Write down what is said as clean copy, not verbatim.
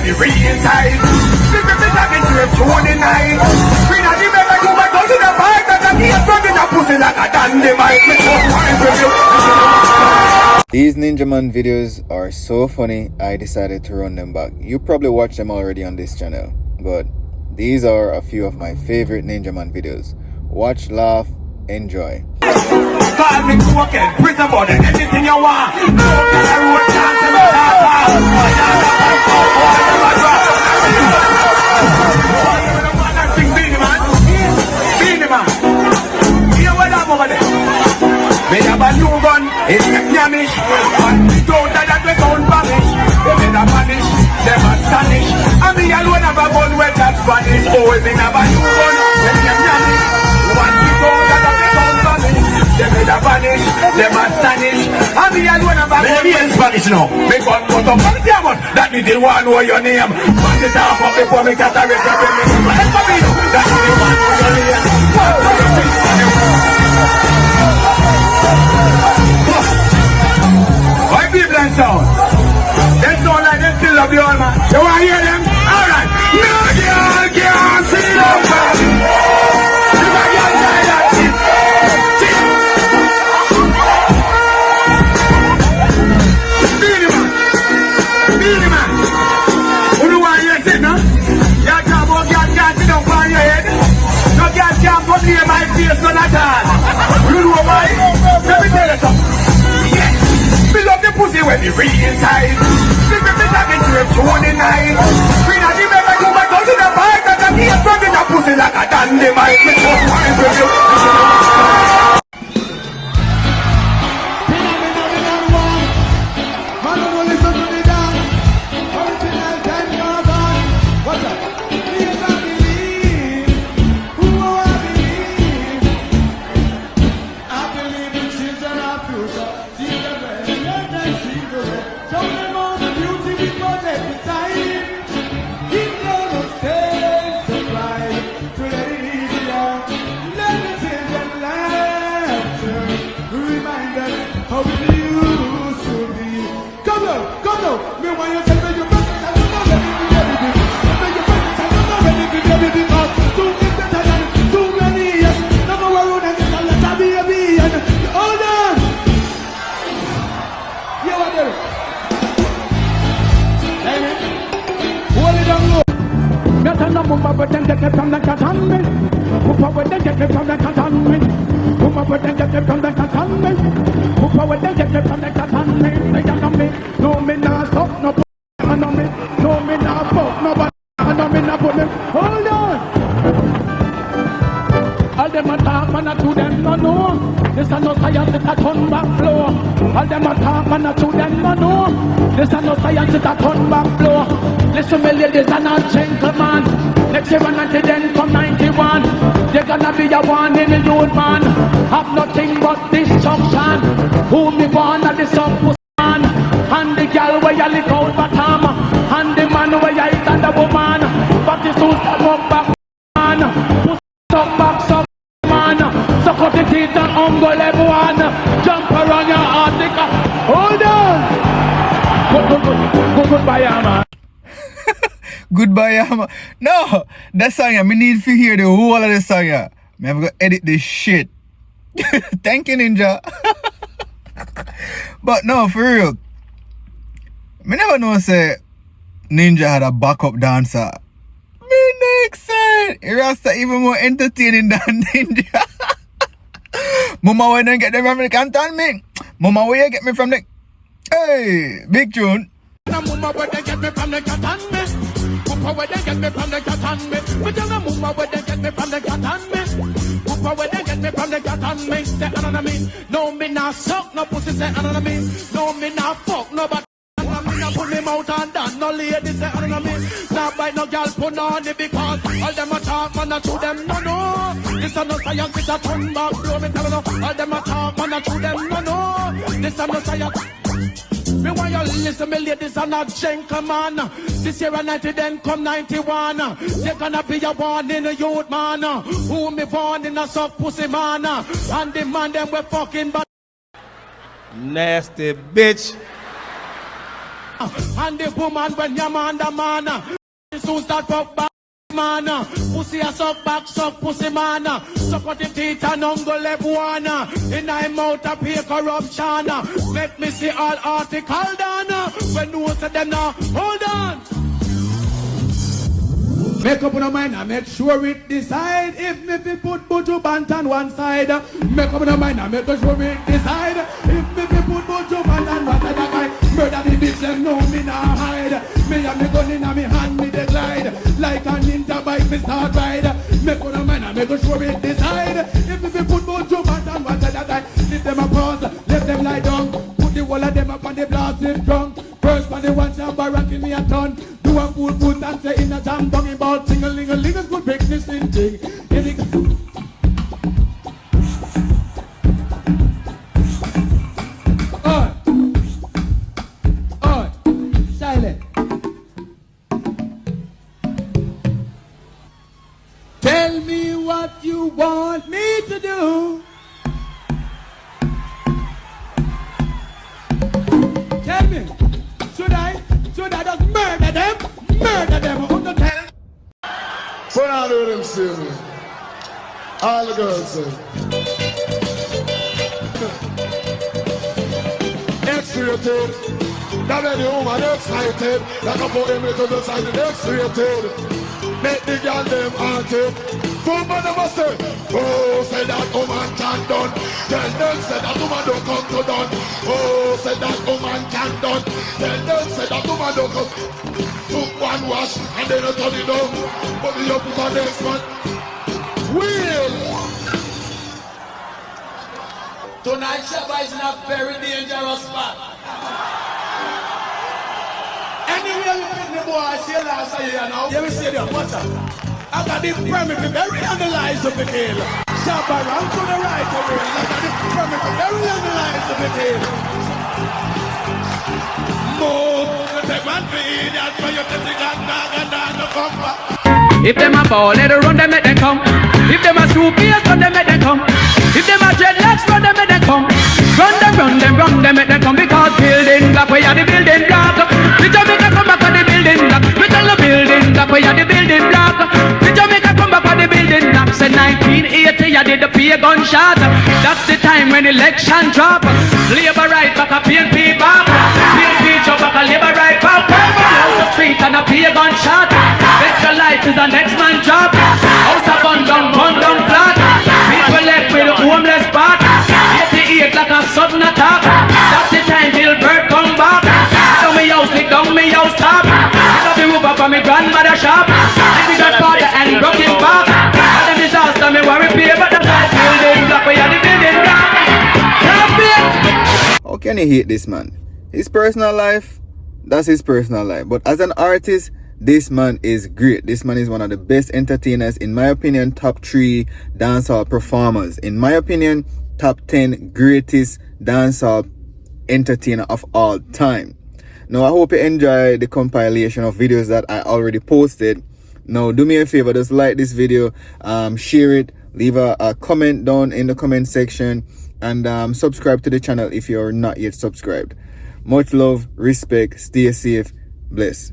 when the rain tight. Big bitch again to a 29. Queen of the baby go back down to the bike. And the knee struggling a pussy like a dynamite. These Ninjaman videos are so funny, I decided to run them back. You probably watched them already on this channel, but these are a few of my favorite Ninjaman videos. Watch, laugh, enjoy. Call me cocaine, prison more than anything you want. No, I wrote down to me, Beanie man. Hear what I'm over there. We have a new gun, it's Yamish. But we don't that we don't vanish. They made a vanish, they must vanish. And me alone have a gun where that's vanish. Oh, we have a new gun, it's Yamish. One we don't that we don't vanish. They made a vanish, they must vanish. And me alone have a gun in Spanish now. Me gun put up on the diamond, that me the one know your name. Put it up before me get a record with me. Help me know, that me the one know your name. Why people and sound? They sound like they still love you all, man. You want to hear them? Alright. No girl can't see them, man. You got your side of it. Beanie man. Who do want to hear it, no? You talk about girl can't sit down on your head. No girl can't put near my face, none at all. You know why? Let me tell you something. Me love the pussy when the rain tight. Big bitch again to a 29. Queen of the baby go back down to the bike. And the knee struggling a pussy like a dynamite. Me so fine with you. Listen, me ladies and gentlemen. Next year and until then come 91. They're gonna be a one in the youth man. Have nothing but destruction. Who me born at the sub man. And the girl where you lick out bottom. And the man where you eat and the woman. But the suit that walk back man. Put up back some man. Suck up the teeth and ungle everyone. Jump around your article. Hold on. Goodbye, man. Goodbye, Yama. No, that song, I need to hear the whole of the song. I'm going to edit this shit. Thank you, Ninja. But no, for real. I never know say Ninja had a backup dancer. Me next say it was even more entertaining than Ninja. Mama, where you get them from the cantonment? Mama, where you get me from the... Hey, big tune. Mama, where they get me from the cantonment? Papa, where they get me from the cantonment? We tell them, Mama, where they get me from the cantonment? Papa, where they get me from the cantonment? Say, I don't mean. No, me not suck, no pussy, say, I don't mean. No, me not fuck, no, but I mean, I put me mouth and done. No lady, say, I don't mean. Not by no girl, put on the because all them a talk, man, I chew them, no. This is no science, it's a turn back, blow me, tell them, all them a talk, man, I chew them, no. This is no science. Me want you listen, me ladies and a gentleman. This year and 90, then come 91. They're gonna be a one in a youth man. Who me born in a soft pussy man. And the man them we fucking but nasty bitch. And the woman when your man the man. Soon start fuck back man. Pussy a suck back, suck pussy man. Suck out the teeth and ungle left one. In my mouth a pay corruption. Make me see all article done. When you say them now, hold on. Make up your mind and make sure it decide. If me fi put Buju Bant on one side. Make up your mind and make sure it decide. If me fi put Buju Bant on one side. That guy murder the bitch, them know me nah hide. Me and me gun in me hand, me dey glide. Like a ninja bike, me start ride. Make up your mind and make sure it decide. If me fi put Buju Bant on one side. That guy leave them a pause, let them lie down. Put the wall of them up on the blasting drum. First one they want to barrack in me a ton. Do a full foot and say in a jam down about ting-a-ling-a-ling is good break this thing. Oi, silent. Tell me what you want me to do. Tell me, should I just murder them? Murder them on the tell? Put on the rhythm, see me. All the girls say. X-rated. That many woman excited. That no put him into the side. X-rated. Make the girl them haunted. Full man must say, oh, say that woman can't done. Tell them say that woman don't come to done. Oh, say that woman can't done. Tell them say that woman don't come. Took one wash and then I turn it down. But you put on next man. Will. Tonight Shabba is in a very dangerous spot. Anyway, you pick me boy, I see you last year now. You will see them, watch out. I got the permit to bury on the lies of the tail. Shabba round to the right of it. I got the permit to bury on the lies of the tail. Move, you take one feed, that's why you take the gun, no come back. If them a ball, let run them, make them come. If them a stupid, run them, make them come. If them a dreadlocks, run them, make them come. Run them, make them come. Because building block, we are the building block. The Jamaica come back on the building block. We tell the building block, we are the building block. The Jamaica come back on the building block. Say 1980, I did the pay gunshot. That's the time when election drop. Labor right back, a PNP back. PNP jump back, a labor right back. Close the street and a pay gunshot. Extra life is the next man job. House a bun down flat. People left with a homeless spot. 88 like a sudden attack. That's the time Gilbert come back. Down me house, lick down me house top. Pick up the roof up on me grandmother shop. If you got father and broke him back. All the disaster me worry pay, but that's all building block. We are the building block. How can you hate this man? His personal life, that's his personal life. But as an artist, this man is great. This man is one of the best entertainers. In my opinion, top 3 dancehall performers. In my opinion, top 10 greatest dancehall entertainer of all time. Now, I hope you enjoy the compilation of videos that I already posted. Now, do me a favor, just like this video, share it, leave a comment down in the comment section, and subscribe to the channel if you're not yet subscribed. Much love, respect, stay safe, bless.